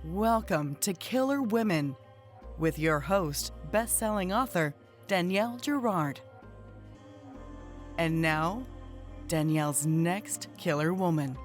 Welcome to Killer Women with your host, best-selling author Danielle Girard. And now, Danielle's next killer woman.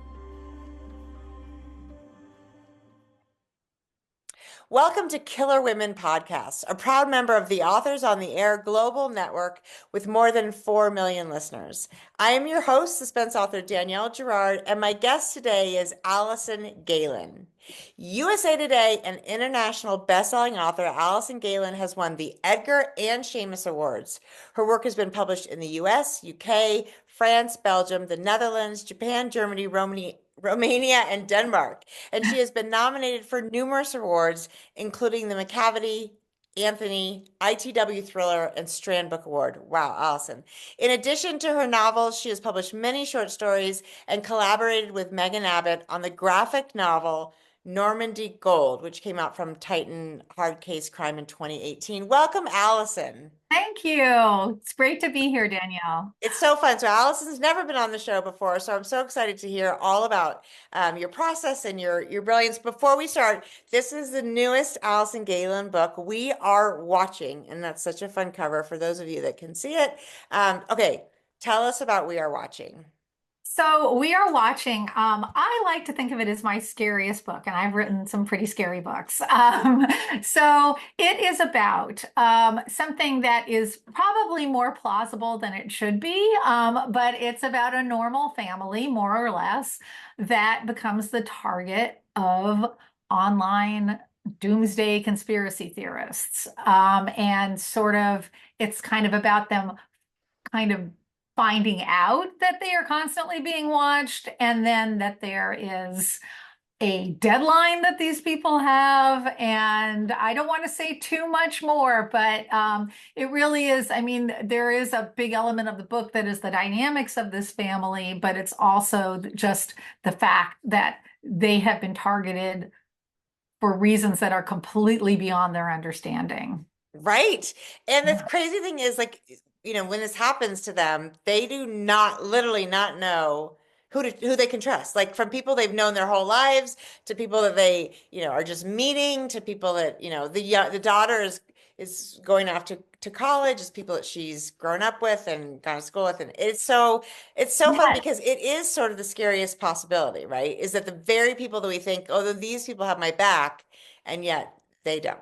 Welcome to Killer Women Podcast, a proud member of the Authors on the Air global network with more than 4 million listeners. I am your host, suspense author Danielle Girard, and my guest today is Alison Gaylin. USA Today and international best-selling author Alison Gaylin has won the Edgar and Shamus Awards. Her work has been published in the US, UK, France, Belgium, the Netherlands, Japan, Germany, Romania, and Denmark. And she has been nominated for numerous awards, including the Macavity, Anthony, ITW Thriller, and Strand Book Award. Wow, Alison. In addition to her novels, she has published many short stories and collaborated with Megan Abbott on the graphic novel Normandy Gold, which came out from Titan Hard Case Crime in 2018. Welcome, Alison. Thank you. It's great to be here, Danielle. It's so fun. So Alison's never been on the show before, so I'm so excited to hear all about your process and your brilliance. Before we start, this is the newest Alison Gaylin book, We Are Watching, and that's such a fun cover for those of you that can see it. Okay, tell us about We Are Watching. So We Are Watching, I like to think of it as my scariest book, and I've written some pretty scary books. So it is about something that is probably more plausible than it should be, but it's about a normal family, more or less, that becomes the target of online doomsday conspiracy theorists. And sort of, it's kind of about them kind of finding out that they are constantly being watched, and then that there is a deadline that these people have. And I don't want to say too much more, but it really is, I mean, there is a big element of the book that is the dynamics of this family, but it's also just the fact that they have been targeted for reasons that are completely beyond their understanding. Right. And the crazy thing is, like, when this happens to them, they do literally not know who they can trust. Like, from people they've known their whole lives to people that they, are just meeting, to people that, the daughter is going off to college, is people that she's grown up with and gone to school with. And it's so fun because it is sort of the scariest possibility, right? Is that the very people that we think, oh, these people have my back, and yet they don't.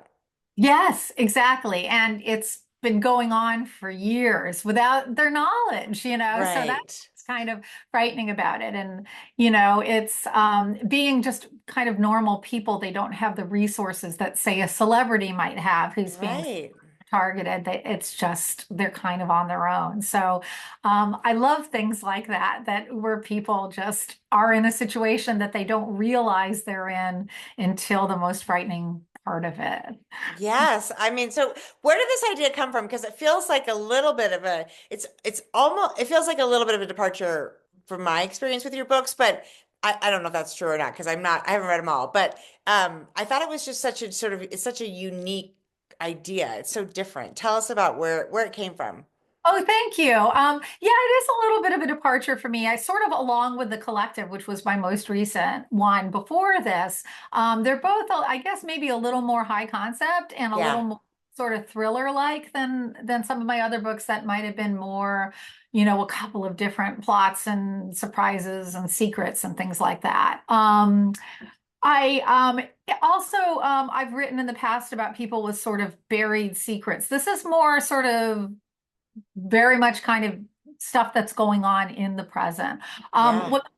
Yes, exactly. And it's been going on for years without their knowledge, Right. So that's kind of frightening about it. And, it's being just kind of normal people. They don't have the resources that, say, a celebrity might have who's being targeted. It's just, they're kind of on their own. So I love things like that where people just are in a situation that they don't realize they're in until the most frightening part of it. Yes. I mean, so where did this idea come from? Because it feels like a little bit of it feels like a little bit of a departure from my experience with your books, but I don't know if that's true or not, because I haven't read them all, but I thought it was just it's such a unique idea. It's so different. Tell us about where it came from. Oh, thank you. Yeah, it is a little bit of a departure for me. I sort of, along with The Collective, which was my most recent one before this, they're both, I guess, maybe a little more high concept and a little more sort of thriller-like than some of my other books that might have been more, a couple of different plots and surprises and secrets and things like that. I also I've written in the past about people with sort of buried secrets. This is more sort of very much kind of stuff that's going on in the present. What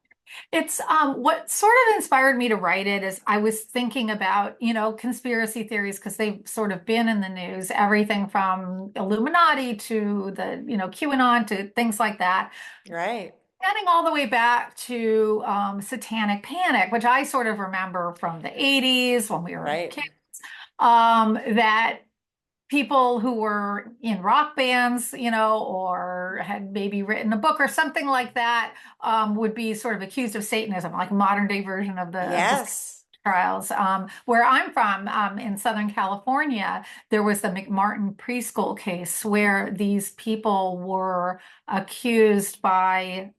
sort of inspired me to write it is I was thinking about, conspiracy theories, because they've sort of been in the news, everything from Illuminati to the, QAnon to things like that. Right. Getting all the way back to Satanic Panic, which I sort of remember from the 80s when we were kids, that people who were in rock bands, or had maybe written a book or something like that, would be sort of accused of Satanism, like a modern day version of the trials. Where I'm from, in Southern California, there was the McMartin preschool case where these people were accused by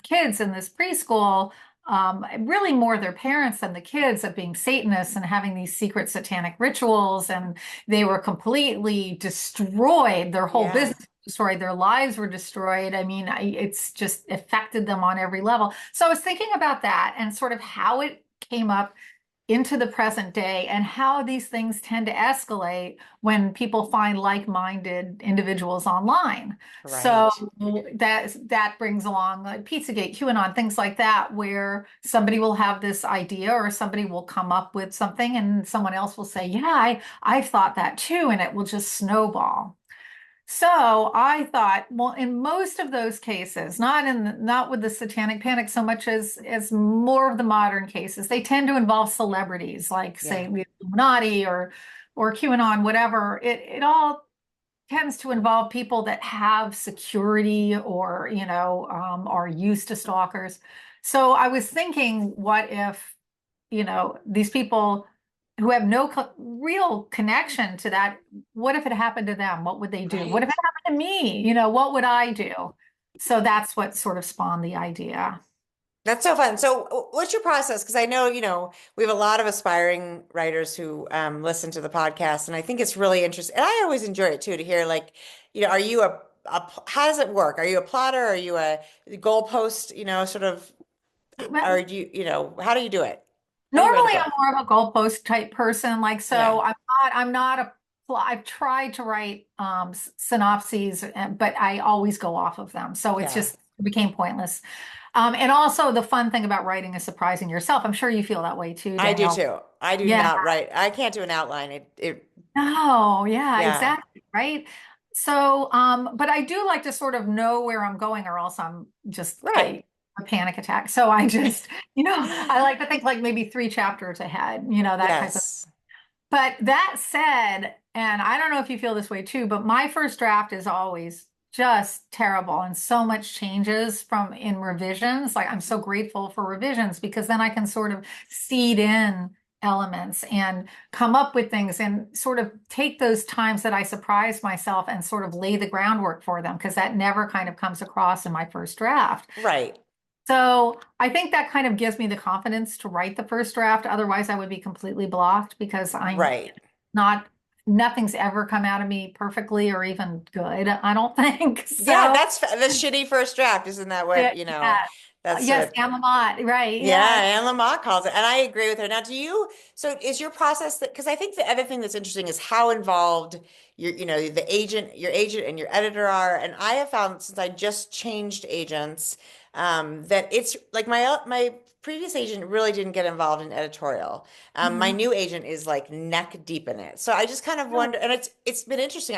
kids in this preschool really more their parents than the kids, of being Satanists and having these secret satanic rituals. And they were completely destroyed. Their whole Yeah. business was destroyed. Their lives were destroyed. I mean, it's just affected them on every level. So I was thinking about that and sort of how it came up into the present day and how these things tend to escalate when people find like-minded individuals online. So Right. that brings along like Pizzagate, QAnon, things like that, where somebody will have this idea or somebody will come up with something and someone else will say, yeah, I've thought that too, and it will just snowball. So I thought, well, in most of those cases, not with the satanic panic so much as more of the modern cases, they tend to involve celebrities, like Yeah. say the Illuminati or QAnon, whatever. It all tends to involve people that have security or are used to stalkers. So I was thinking, what if these people who have no real connection to that, what if it happened to them? What would they do? What if Right. it happened to me? What would I do? So that's what sort of spawned the idea. That's so fun. So, what's your process? Because I know, we have a lot of aspiring writers who listen to the podcast, and I think it's really interesting. And I always enjoy it too to hear, like, are you how does it work? Are you a plotter? Are you a goalpost, sort of, Well, or do how do you do it? How do you write a normally I'm book? more of a goalpost type person. Like, Yeah. so I'm not I've tried to write synopses, but I always go off of them. So Yeah. it became pointless. And also the fun thing about writing is surprising yourself. I'm sure you feel that way too, I do Danielle. too. I do Yeah. not write. I can't do an outline. No, yeah, Yeah. exactly. Right. So, but I do like to sort of know where I'm going, or else I'm just Right. a panic attack. So I just, I like to think like maybe 3 chapters ahead, that type of. Yes. But that said, and I don't know if you feel this way too, but my first draft is always just terrible, and so much changes from in revisions. Like, I'm so grateful for revisions because then I can sort of seed in elements and come up with things and sort of take those times that I surprise myself and sort of lay the groundwork for them, because that never kind of comes across in my first draft. Right. So I think that kind of gives me the confidence to write the first draft. Otherwise, I would be completely blocked because Right. not, nothing's ever come out of me perfectly or even good, I don't think. Yeah, So, that's the shitty first draft. Isn't that what, yeah. that's Yes, what, Anne Lamott, right. yeah, Yeah. Anne Lamott calls it. And I agree with her. Now, so is your process that, because I think the other thing that's interesting is how involved your agent and your editor are. And I have found, since I just changed agents, that it's like my previous agent really didn't get involved in editorial. My Mhm. new agent is like neck deep in it. So I just kind of wonder, and it's been interesting.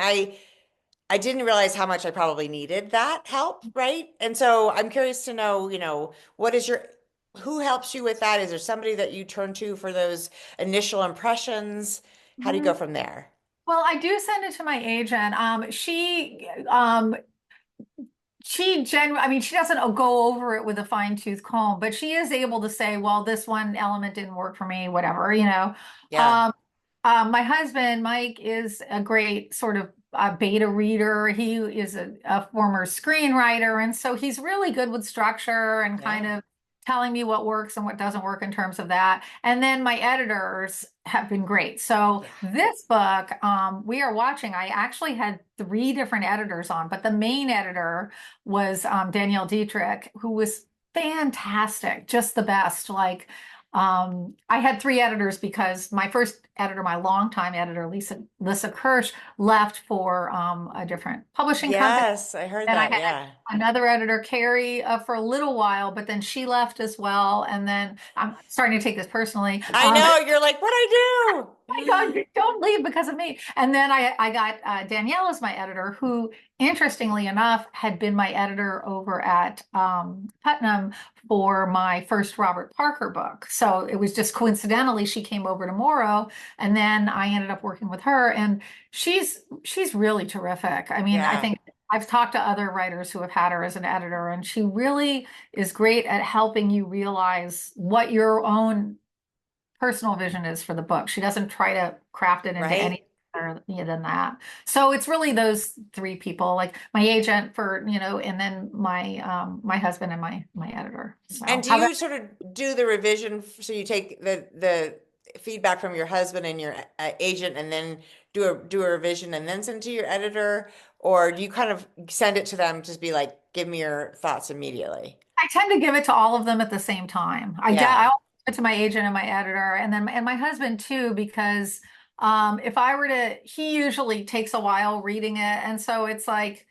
I didn't realize how much I probably needed that help, right? And so I'm curious to know, who helps you with that? Is there somebody that you turn to for those initial impressions? How do you go Mhm. from there? Well, I do send it to my agent. I mean, she doesn't go over it with a fine tooth comb, but she is able to say, well, this one element didn't work for me, whatever. Yeah. Um, my husband, Mike, is a great sort of beta reader. He is a former screenwriter, and so he's really good with structure and kind Yeah. of telling me what works and what doesn't work in terms of that. And then my editors have been great. So Yeah. this book, we are watching. I actually had 3 different editors on, but the main editor was Danielle Dietrich, who was fantastic, just the best. Like, I had 3 editors because my first editor, my longtime editor, Lisa Kirsch, left for a different publishing company. Yes, I heard And I that. had Yeah. another editor, Carrie, for a little while, but then she left as well. And then I'm starting to take this personally. I know. You're like, what I My do? God, don't leave because of me. And then I got Danielle as my editor, who, interestingly enough, had been my editor over at Putnam for my first Robert Parker book. So it was just coincidentally she came over to Morrow, and then I ended up working with her, and she's really terrific. I mean, I Yeah. think I've talked to other writers who have had her as an editor, and she really is great at helping you realize what your own personal vision is for the book. She doesn't try to craft it into any Right. better than that. So it's really those three people, like my agent for, and then my husband and my editor. And So do how about you sort of do the revision? So you take the feedback from your husband and your agent, and then do a revision and then send it to your editor, or do you kind of send it to them to be like, give me your thoughts immediately? I tend to give it to all of them at the same time. I Yeah, always give it to my agent and my editor, and then and my husband too, because if I were to, he usually takes a while reading it, and so it's like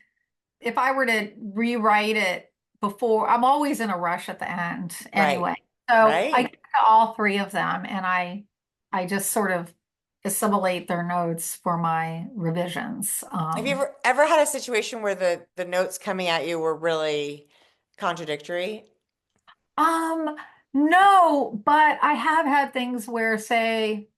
if I were to rewrite it before, I'm always in a rush at the end right, anyway. So I right. give it to all three of them, and I just sort of assimilate their notes for my revisions. Have you ever had a situation where the notes coming at you were really contradictory? Um, no, but I have had things where, say,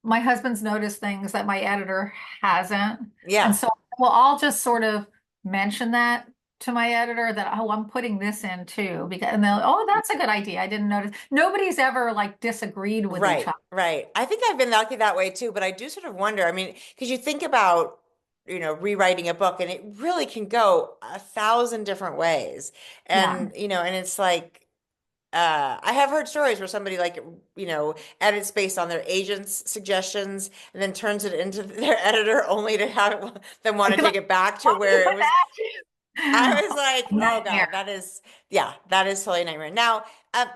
my husband's noticed things that my editor hasn't. And Yeah, so, well, I'll just sort of mention that to my editor that, oh, I'm putting this in too. Because, and they'll, oh, that's a good idea. I didn't notice. Nobody's ever like disagreed with each right, other. right. I think I've been lucky that way too, but I do sort of wonder. I mean, because you think about, rewriting a book, and it really can go 1,000 different ways. Yeah. And, and it's like, I have heard stories where somebody like, edits based on their agent's suggestions and then turns it into their editor only to have them want I'd to be like, take it back to why did you where it put was. I that? was like, oh God, Nightmare. yeah, that is totally a nightmare. Now,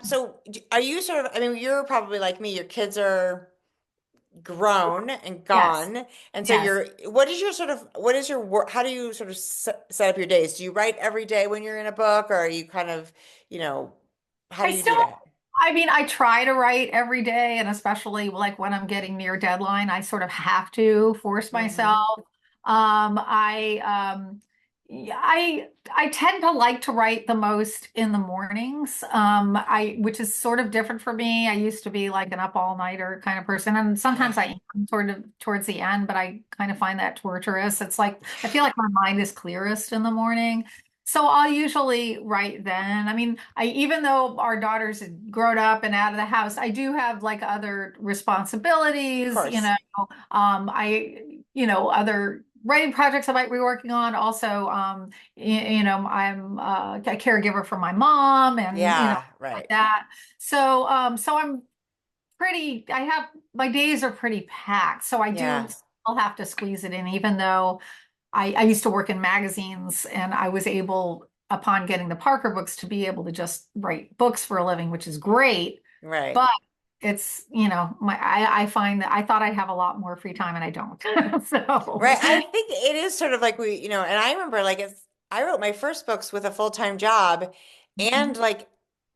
so are you sort of, I mean, you're probably like me, your kids are grown and Yes. gone. And so Yes. what is your work? How do you sort of set up your days? Do you write every day when you're in a book, or are you kind of, you know, how I do you still, do that? I mean, I try to write every day, and especially like when I'm getting near deadline, I sort of have to force Hmm. myself. Yeah, I tend to like to write the most in the mornings. Which is sort of different for me. I used to be like an up all nighter kind of person, and Yeah. sometimes I am towards the end, but I kind of find that torturous. It's like I feel like my mind is clearest in the morning. So I'll usually write then. I mean, I even though our daughters had grown up and out of the house, I do have like other Of responsibilities, course. other writing projects I might be working on. Also, I'm a caregiver for my mom and Yeah, like right. that. So I'm pretty, I have my days are pretty packed. So I do Yeah, still have to squeeze it in, even though I used to work in magazines and I was able, upon getting the Parker books, to be able to just write books for a living, which is great. right. But it's, I find that I thought I'd have a lot more free time and I don't. Right. So, I think it is sort of like and I remember like I wrote my first books with a full-time job and like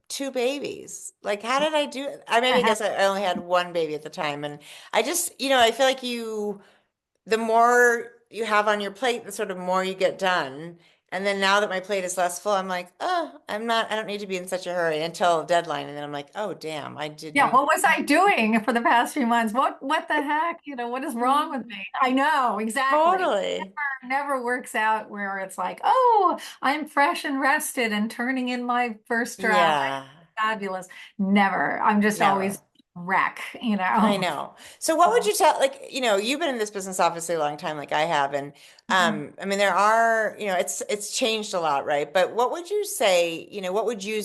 two babies. Like, how did I do? I I guess I only had one baby at the time. And I just, I feel like the more you have on your plate, the sort of more you get done. And then now that my plate is less full, I'm like, oh, I don't need to be in such a hurry until deadline. And then I'm like, oh, damn, I did Yeah, need. what was I doing for the past few months? What the heck? What is wrong with me? I know, exactly. Totally. Never works out where it's like, oh, I'm fresh and rested and turning in my first draft. Yeah, Fabulous. Never. I'm just always never. wreck, I know. So what would you tell, like, you've been in this business obviously a long time, like I have, and Mhm. I mean there are, it's changed a lot, right? But what would you say, what would you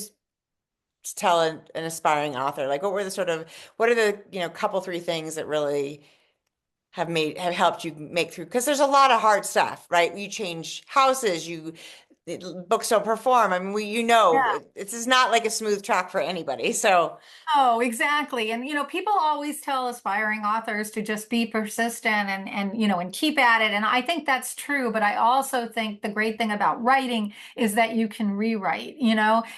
tell an aspiring author? Like what are the, couple three things that really have helped you make through? Because there's a lot of hard stuff, right? You change houses, books don't perform. I mean, Yeah. this is not like a smooth track for anybody. So, Oh, exactly. And people always tell aspiring authors to just be persistent and keep at it. And I think that's true, but I also think the great thing about writing is that you can rewrite.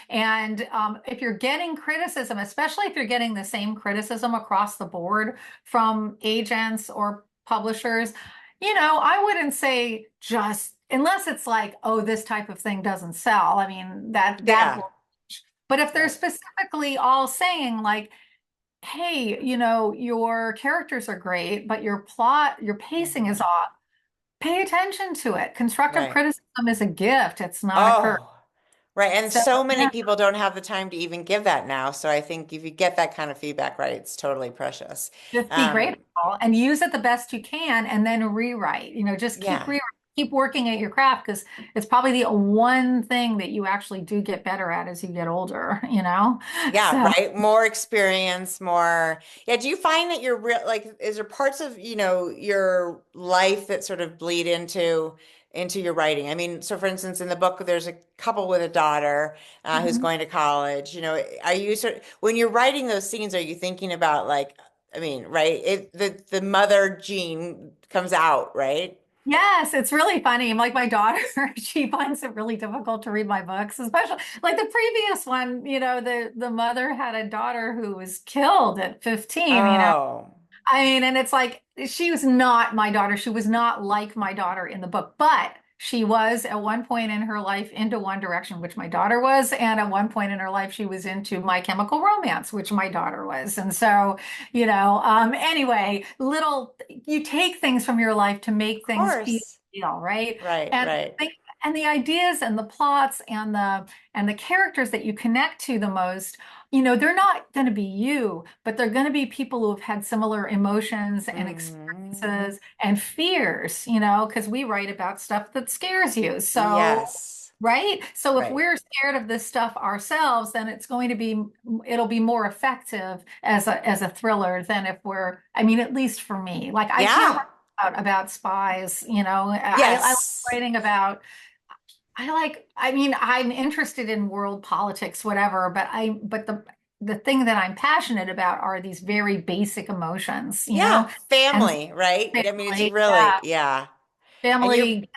And if you're getting criticism, especially if you're getting the same criticism across the board from agents or publishers, I wouldn't say just unless it's like, oh, this type of thing doesn't sell. I mean, that yeah, but if they're right. specifically all saying like, hey, your characters are great, but your plot, your pacing is Mhm. off, pay attention to it. Constructive Right. criticism is a gift. It's not a curse. Oh. Right. And So so many yeah, people don't have the time to even give that now. So I think if you get that kind of feedback right, it's totally precious. just be Um, grateful and use it the best you can and then rewrite. Just keep yeah. rewriting, keep working at your craft because it's probably the one thing that you actually do get better at as you get older. Yeah, So right. More experience, more. Yeah. Do you find that you're real, like, is there parts of, your life that sort of bleed into your writing? I mean, so for instance, in the book, there's a couple with a daughter who's mhm. going to college. Are you when you're writing those scenes, are you thinking about like, I mean, right? The mother gene comes out, right? Yes, it's really funny. Like my daughter, she finds it really difficult to read my books, especially like the previous one, the mother had a daughter who was killed at 15. Oh, I mean, and it's like she was not my daughter. She was not like my daughter in the book, but she was at one point in her life into One Direction, which my daughter was, and at one point in her life she was into My Chemical Romance, which my daughter was. And so, anyway, little you take things from your life to make of things feel course. real, right? Right, And right. and the ideas and the plots and the characters that you connect to the most, they're not going to be you, but they're going to be people who have had similar emotions and Hmm. experiences and fears, because we write about stuff that scares you. So, Yes. right? So if Right. we're scared of this stuff ourselves, then it'll be more effective as a thriller than if I mean, at least for me, like I can't Yeah. write about spies, I like Yes. writing about I mean, I'm interested in world politics, whatever, but the thing that I'm passionate about are these very basic emotions, Yeah. and Family, right? I mean, it's family, really, yeah, yeah. And family,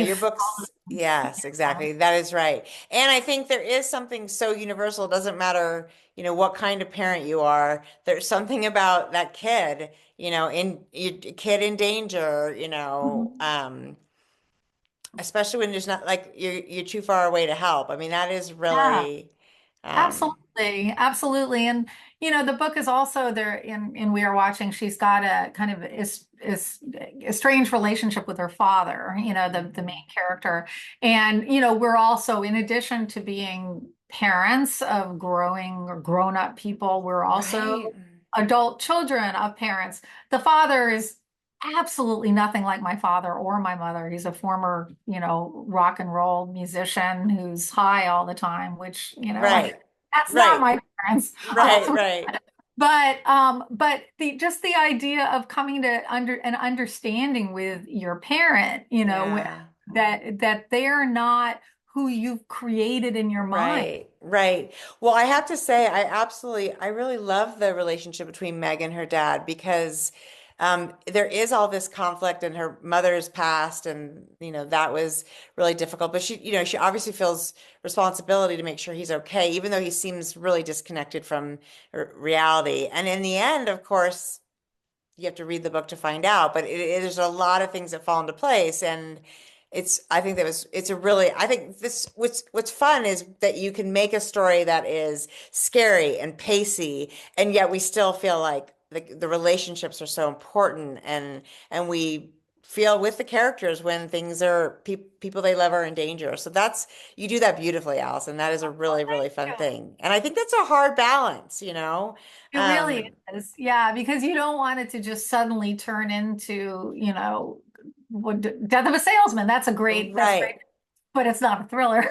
your grief, all books, the things, yes, exactly. That is right. And I think there is something so universal. It doesn't matter, what kind of parent you are. There's something about that kid, kid in danger, Mhm. especially when there's not like you're too far away to help. I mean, that is Yeah. really, um, Absolutely, absolutely. And the book is also there in We Are Watching, she's got a kind of is a strange relationship with her father, the main mhm. character. And we're also, in addition to being parents of growing or grown-up people, we're Right. also adult children of parents. The father is absolutely nothing like my father or my mother. He's a former, rock and roll musician who's high all the time, which, Right. that's not Right. my parents. Right. Right. But the idea of coming to an understanding with your parent, Yeah. that they're not who you've created in your mind. Right, right. Well, I have to say, I really love the relationship between Meg and her dad because there is all this conflict and her mother's passed, and that was really difficult. But she obviously feels responsibility to make sure he's okay, even though he seems really disconnected from reality. And in the end, of course, you have to read the book to find out, but there's a lot of things that fall into place. And I think it's a really, I think what's fun is that you can make a story that is scary and pacey, and yet we still feel like the relationships are so important, and we feel with the characters when things are people they love are in danger. So you do that beautifully, Allison. That is a Oh, really, thank really fun you. thing. And I think that's a hard balance. It really Um, is. Yeah, because you don't want it to just suddenly turn into, Death of a Salesman. That's great, right. but it's not a thriller.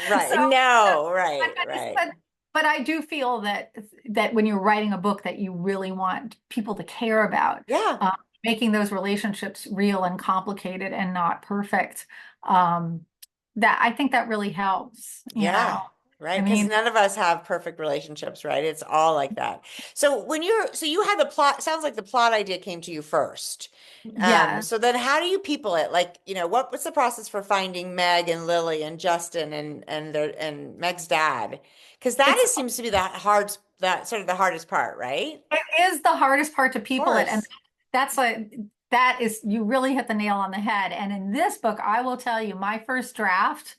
So, Right. No, but, right, right. but, but I do feel that when you're writing a book that you really want people to care about, Yeah. making those relationships real and complicated and not perfect, that I think that really helps. Yeah. Right. I Because mean, none of us have perfect relationships, right? It's all like that. So you had the plot, sounds like the plot idea came to you first. yeah. So then how do you people it? Like, what's the process for finding Meg and Lily and Justin and Meg's dad? Because It's seems to be that sort of the hardest part, right? It is the hardest part to Of people it, and course. that's a that is you really hit the nail on the head. And in this book, I will tell you, my first draft,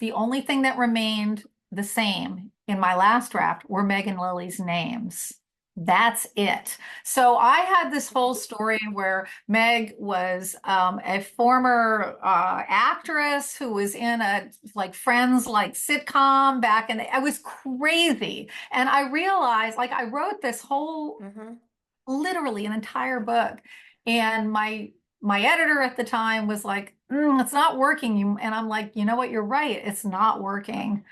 the only thing that remained the same in my last draft were Meg and Lily's names. That's it. So I had this whole story where Meg was a former actress who was in a like Friends like sitcom back, and it was crazy. And I realized, like, I wrote this whole Hmm. literally an entire book, and my editor at the time was like, "It's not working." And I'm like, you know what? You're right. It's not working.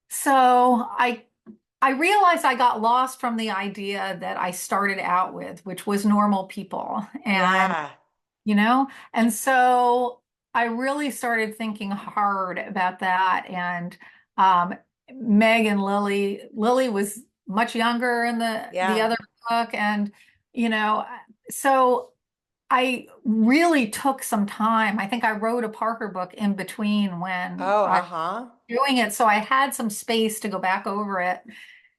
So I realized I got lost from the idea that I started out with, which was normal people. And, Yeah. you know, and so I really started thinking hard about that. And um, Meg and Lily was much younger in the Yeah. other book. And, you know, so I really took some time. I think I wrote a Parker book in between when Oh, I uh-huh. was doing it. So I had some space to go back over it.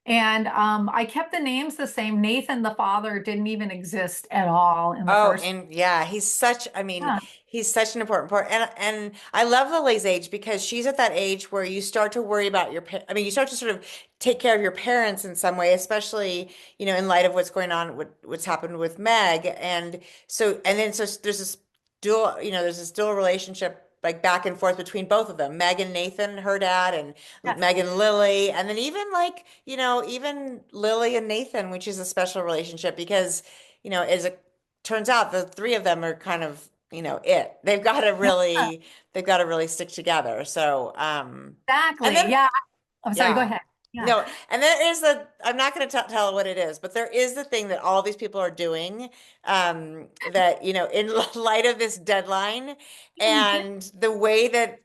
And I kept the names the same. Nathan, the father, didn't even exist at all in the Oh, first. and yeah, he's such, I mean, Yeah, he's such an important part. And I love Lily's age because she's at that age where you start to worry about I mean, you start to sort of take care of your parents in some way, especially, in light of what's going on, what's happened with Meg. And so there's this dual relationship like back and forth between both of them, Meg and Nathan, her dad, and yes, Meg and Lily, and then even like, even Lily and Nathan, which is a special relationship because as it turns out, the three of them are kind of, yeah, they've got to really stick together. So, and exactly. then, Yeah. I'm sorry. Go yeah, ahead. Yeah. no, and there is I'm not going to tell what it is, but there is the thing that all these people are doing, that, in light of this deadline and the way that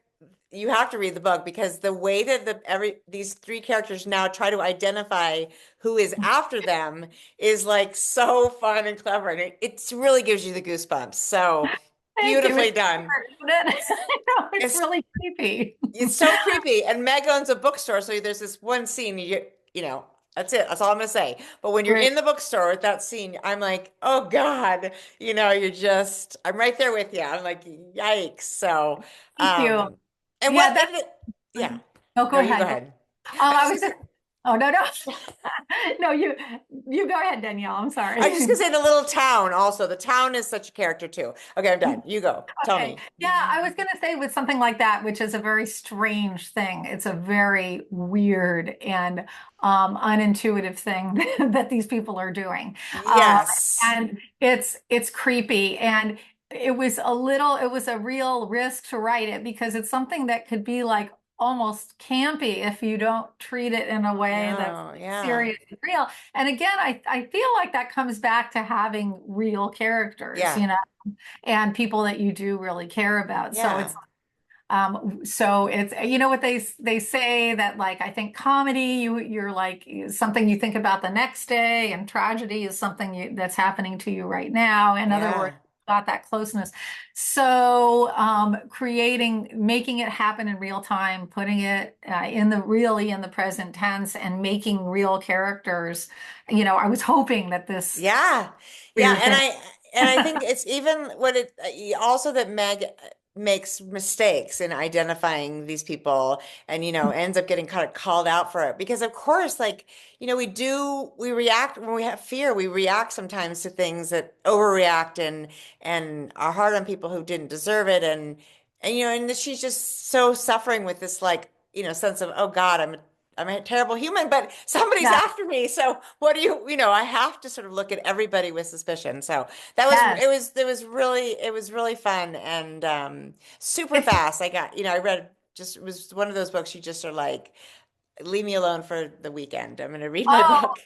you have to read the book because the way that these three characters now try to identify who is after them is like so fun and clever, and it really gives you the goosebumps. So Thank you. beautifully It's done. weird, isn't it? I know, it's It's really creepy. it's so creepy. And Meg owns a bookstore, so there's this one scene that's it. That's all I'm gonna say. But when you're Great. in the bookstore at that scene, I'm like, oh God, I'm right there with you. I'm like, yikes. So, Thank you. um, and Yeah, what, that's and yeah. no, go No, you go ahead. ahead. I was I just was gonna just, say, oh, no, no. No, you go ahead, Danielle. I'm I was just sorry. gonna say the little town also. The town is such a character too. Okay, I'm done. You go. Tell Okay. me. Yeah, I was going to say with something like that, which is a very strange thing. It's a very weird and unintuitive thing that these people are doing. Um, Yes. and it's creepy. And it was a real risk to write it because it's something that could be like almost campy if you don't treat it in a way that's No, yeah. serious and real. And again, I feel like that comes back to having real characters, Yeah. and people that you do really care about. Yeah. So it's what they say that, like, I think comedy you're like something you think about the next day, and tragedy is something that's happening to you right now. In other words, Yeah. got that closeness. So making it happen in real time, putting it really in the present tense, and making real characters. I was hoping that this Yeah. Yeah, weird and thing. I think it's even what it also that Meg makes mistakes in identifying these people and ends up getting kind of called out for it because of course like we react when we have fear, we react sometimes to things that overreact and are hard on people who didn't deserve it, and she's just so suffering with this like sense of, oh God, I'm a terrible human, but somebody's Yeah. after me. So what do I have to sort of look at everybody with suspicion. So Yes. it was really fun and super It's fast. I read just, it was one of those books you just are like, leave me alone for the weekend. I'm going to read my Oh, book.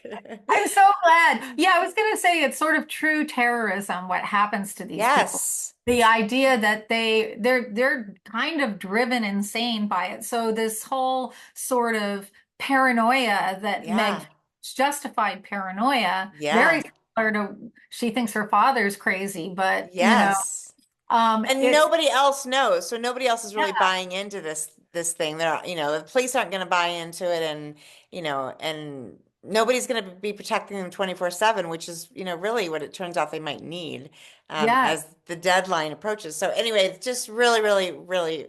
I'm so glad. Yeah, I was going to say it's sort of true terrorism what happens to these people. Yes. The idea that they're kind of driven insane by it. So this whole sort of paranoia that Meg, Yeah. justified paranoia, very Yeah. similar to she thinks her father's crazy, but Yes. And it's nobody else knows. So nobody else is really yeah, buying into this thing. The police aren't going to buy into it, and nobody's going to be protecting them 24/7, which is, really what it turns out they might need yeah. as the deadline approaches. So anyway, it's just really, really, really,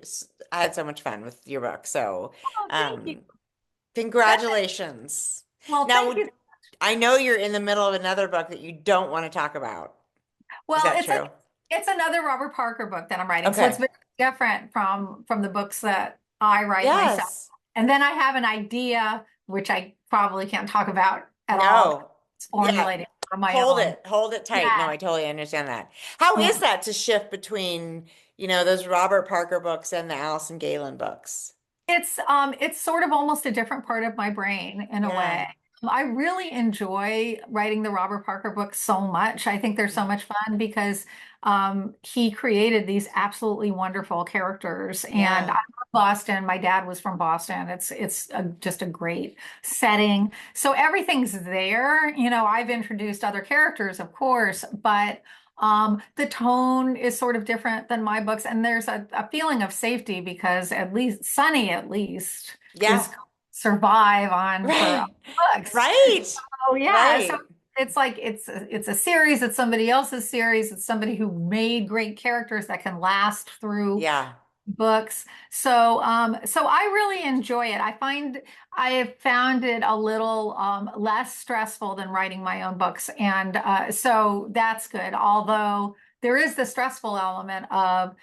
I had so much fun with your book. So Oh, thank you. um, That, congratulations. well, thank Now, you. I know you're in the middle of another book that you don't want to talk about. Is Well, that true? it's another Robert Parker book that I'm writing. So it's Okay. very different from the books that I write myself. Yes. And then I have an idea, which I probably can't talk about at all. No. It's Yeah. formulated on my Hold own. it. Hold it tight. No, Yeah. I totally understand that. How is Yeah. that to shift between, those Robert Parker books and the Alison Gaylin books? It's sort of almost a different part of my brain in a Yeah. way. I really enjoy writing the Robert Parker books so much. I think they're so Yeah. much fun because he created these absolutely wonderful characters. And I'm Yeah. from Boston. My dad was from Boston. Just a great setting. So everything's there. I've introduced other characters, of course, but the tone is sort of different than my books, and there's a feeling of safety because at least Sunny, at least, is Yeah. survive on her Right. own books. Right. Oh yeah, so Right. it's like it's a series. It's somebody else's series. It's somebody who made great characters that can last through Yeah. books. So I really enjoy it. I have found it a little less stressful than writing my own books, and so that's good. Although there is the stressful element of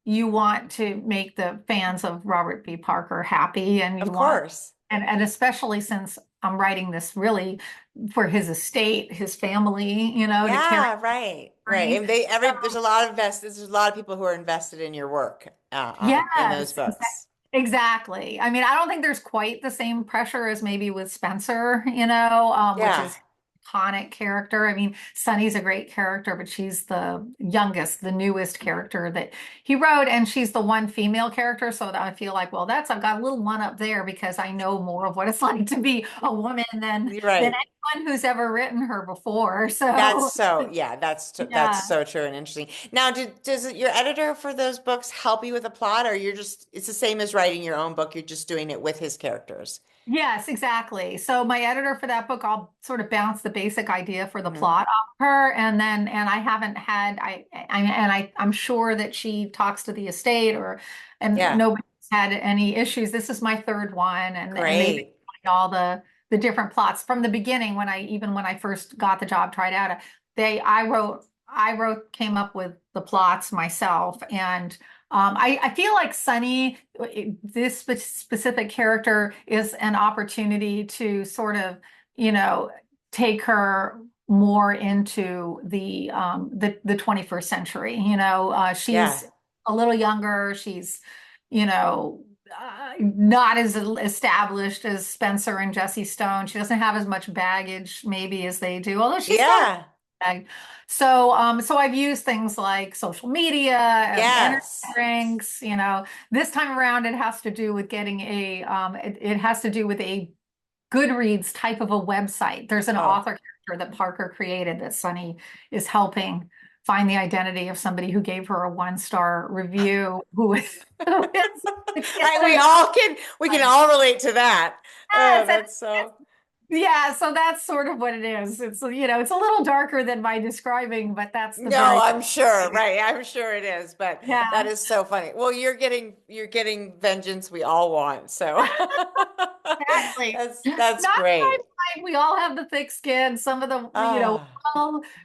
you want to make the fans of Robert B. Parker happy, and Of course. and especially since I'm writing this really for his estate, his family, to carry Yeah, right. Right. on. And So, there's a lot of people who are invested in your work in those yes, books. exactly. I mean, I don't think there's quite the same pressure as maybe with Spencer, which Yeah. is iconic character. I mean, Sunny's a great character, but she's the youngest, the newest character that he wrote, and she's the one female character. So that I feel like, well, I've got a little one up there because I know more of what it's like to be a woman than Right. anyone who's ever written her before. That's So so, yeah, that's yeah. so true and interesting. Now, does your editor for those books help you with a plot, or it's the same as writing your own book, you're just doing it with his characters? Yes, exactly. So my editor for that book, I'll sort of bounce the basic idea for the Hmm. plot off her, and I haven't had I'm sure that she talks to the estate and Yeah. nobody's had any issues. This is my third one, and they've Great. explained all the different plots from the beginning when I first got the job tried out. Came up with the plots myself, and I feel like Sunny, this specific character is an opportunity to sort of, take her more into the 21st century. Yeah. She's a little younger. She's, not as established as Spencer and Jesse Stone. She doesn't have as much baggage maybe as they do, although she's got Yeah. bag. So I've used things like social media and energy Yes. drinks. This time around, it has to do with getting it has to do with a Goodreads type of a website. There's an Oh. author character that Parker created that Sunny is helping find the identity of somebody who gave her a 1-star review, We can all relate to that. Oh, Yes, and that's so. yeah, so that's sort of what it is. It's a little darker than my describing, but that's the No, very I'm sure, right? I'm sure it is, but that yeah. is so funny. Well, you're getting vengeance we all want, so Exactly. that's Not that great. we all have the thick skin. Some of the, Ah,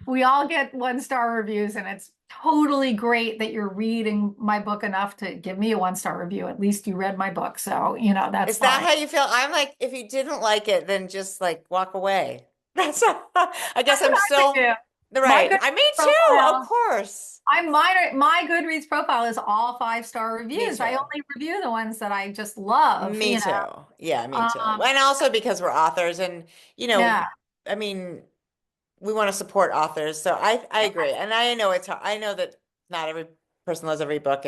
we all get 1-star reviews, and it's totally great that you're reading my book enough to give me a 1-star review. At least you read my book. So, that's is that fine. how you feel? I'm like, if you didn't like it, then just like walk away. That's I guess That's what I'm I would still do. the My right. Goodreads I me too, of profile, course. my Goodreads profile is all 5-star Me reviews. I too. only review the ones that I just love, Me too. Yeah, me too. Um, And also because we're authors and yeah. I mean, we want to support authors. So I agree. And I know it's hard. I know that not every person loves every book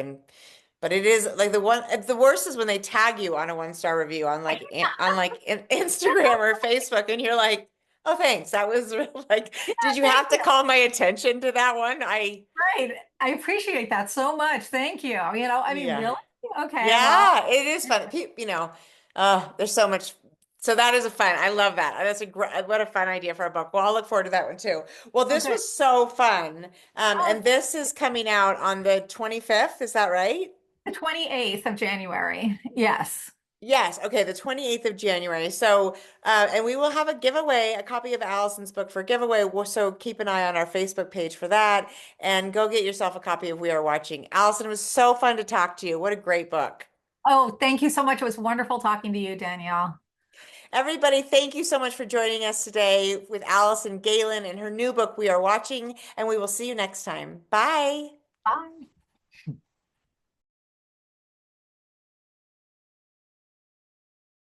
but it is like the worst is when they tag you on a 1-star review on Instagram or Facebook and you're like, "Oh, thanks. That was like, Yeah, did you thank have to you. call my attention to that one?" Right. I appreciate that so much. Thank you. I mean, Yeah. really? Okay, well, Yeah, it is fun. There's so much. So that is a fun. I love that. That's a great, what a fun idea for a book. Well, I'll look forward to that one too. Well, this okay. was so fun. Oh, And this is coming out on the 25th. Is that right? the 28th of January. Yes. Yes, okay, the 28th of January. So, and we will have a giveaway, a copy of Allison's book for giveaway. So keep an eye on our Facebook page for that and go get yourself a copy of We Are Watching. Allison, it was so fun to talk to you. What a great book. Oh, thank you so much. It was wonderful talking to you, Danielle. Everybody, thank you so much for joining us today with Alison Gaylin and her new book, We Are Watching, and we will see you next time. Bye. Bye.